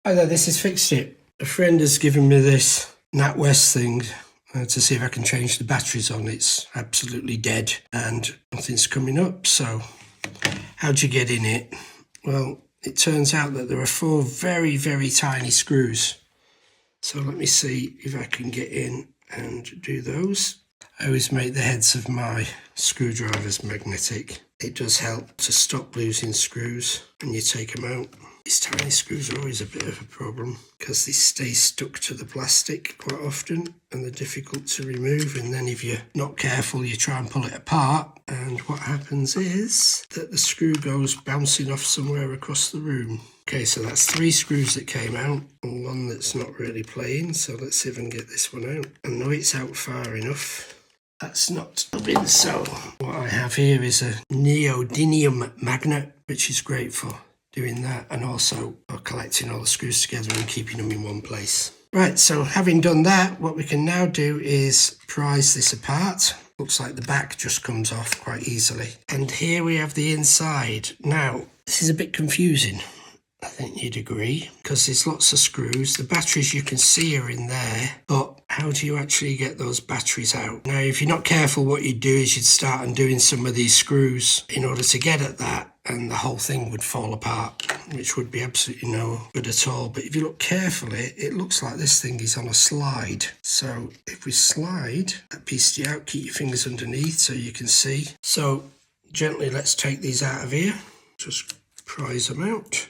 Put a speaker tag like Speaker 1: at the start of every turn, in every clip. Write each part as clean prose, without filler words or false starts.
Speaker 1: Hi there, this is Fixed It. A friend has given me this NatWest thing to see if I can change the batteries on. It's absolutely dead and nothing's coming up. So how do you get in it? Well, it turns out that there are 4 very, very tiny screws. So let me see if I can get in and do those. I always make the heads of my screwdrivers magnetic. It does help to stop losing screws when you take them out. These tiny screws are always a bit of a problem because they stay stuck to the plastic quite often and they're difficult to remove, and then if you're not careful you try and pull it apart and what happens is that the screw goes bouncing off somewhere across the room. Okay, so that's 3 screws that came out and 1 that's not really playing, so let's see if I can get this one out. I know it's out far enough. That's not rubbing, so what I have here is a neodymium magnet, which is great for doing that and also for collecting all the screws together and keeping them in one place. Right, so having done that, what we can now do is prise this apart. Looks like the back just comes off quite easily. And here we have the inside. Now, this is a bit confusing, I think you'd agree, because there's lots of screws. The batteries you can see are in there, but how do you actually get those batteries out? Now, if you're not careful, what you'd do is you'd start undoing some of these screws in order to get at that, and the whole thing would fall apart, which would be absolutely no good at all. But if you look carefully, it looks like this thing is on a slide. So if we slide that piece out, keep your fingers underneath so you can see. So gently, let's take these out of here. Just prise them out.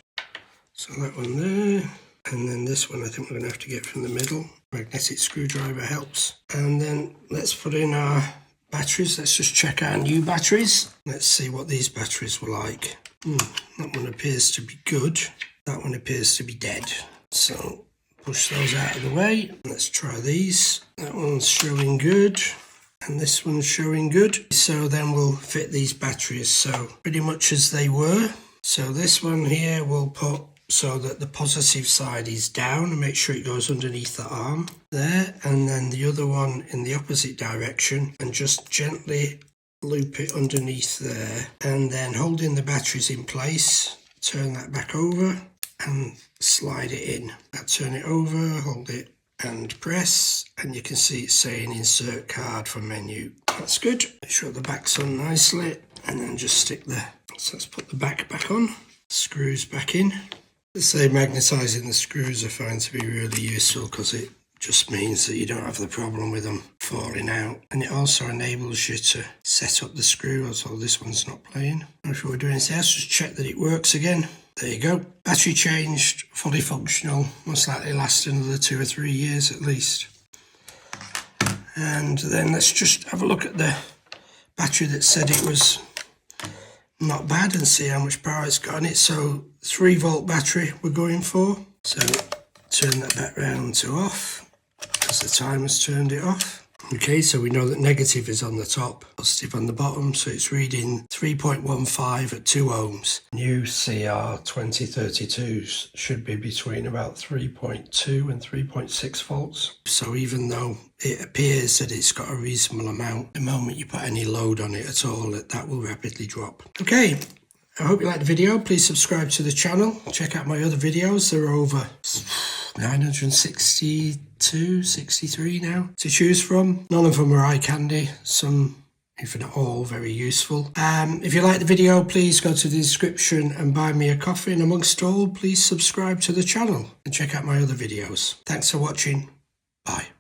Speaker 1: So that one there, and then this one I think we're going to have to get from the middle. Magnetic screwdriver helps. And then let's put in our batteries. Let's just check our new batteries. Let's see what these batteries were like. That one appears to be good. That one appears to be dead. So push those out of the way. Let's try these. That one's showing good. And this one's showing good. So then we'll fit these batteries so pretty much as they were. So this one here we'll put so that the positive side is down and make sure it goes underneath the arm there, and then the other one in the opposite direction, and just gently loop it underneath there, and then holding the batteries in place, turn that back over and slide it in. Now turn it over, hold it and press, and you can see it's saying insert card for menu. That's good. Make sure the back's on nicely, and then just stick the, so let's put the back on, screws back in. Let's say magnetising the screws I find to be really useful because it just means that you don't have the problem with them falling out. And it also enables you to set up the screw, although this one's not playing. If we're doing anything else, just check that it works again. There you go. Battery changed, fully functional, most likely last another 2 or 3 years at least. And then let's just have a look at the battery that said it was not bad and see how much power it's got on it. So 3-volt battery we're going for. So turn that back round to off because the timer's turned it off. Okay, so we know that negative is on the top, positive on the bottom, so it's reading 3.15 at 2 ohms. New CR 2032s should be between about 3.2 and 3.6 volts. So even though it appears that it's got a reasonable amount, the moment you put any load on it at all, that will rapidly drop. Okay, I hope you liked the video. Please subscribe to the channel. Check out my other videos. There are over 962, 63 now to choose from. None of them are eye candy. Some, if not all, very useful. If you like the video, please go to the description and buy me a coffee. And amongst all, please subscribe to the channel and check out my other videos. Thanks for watching. Bye.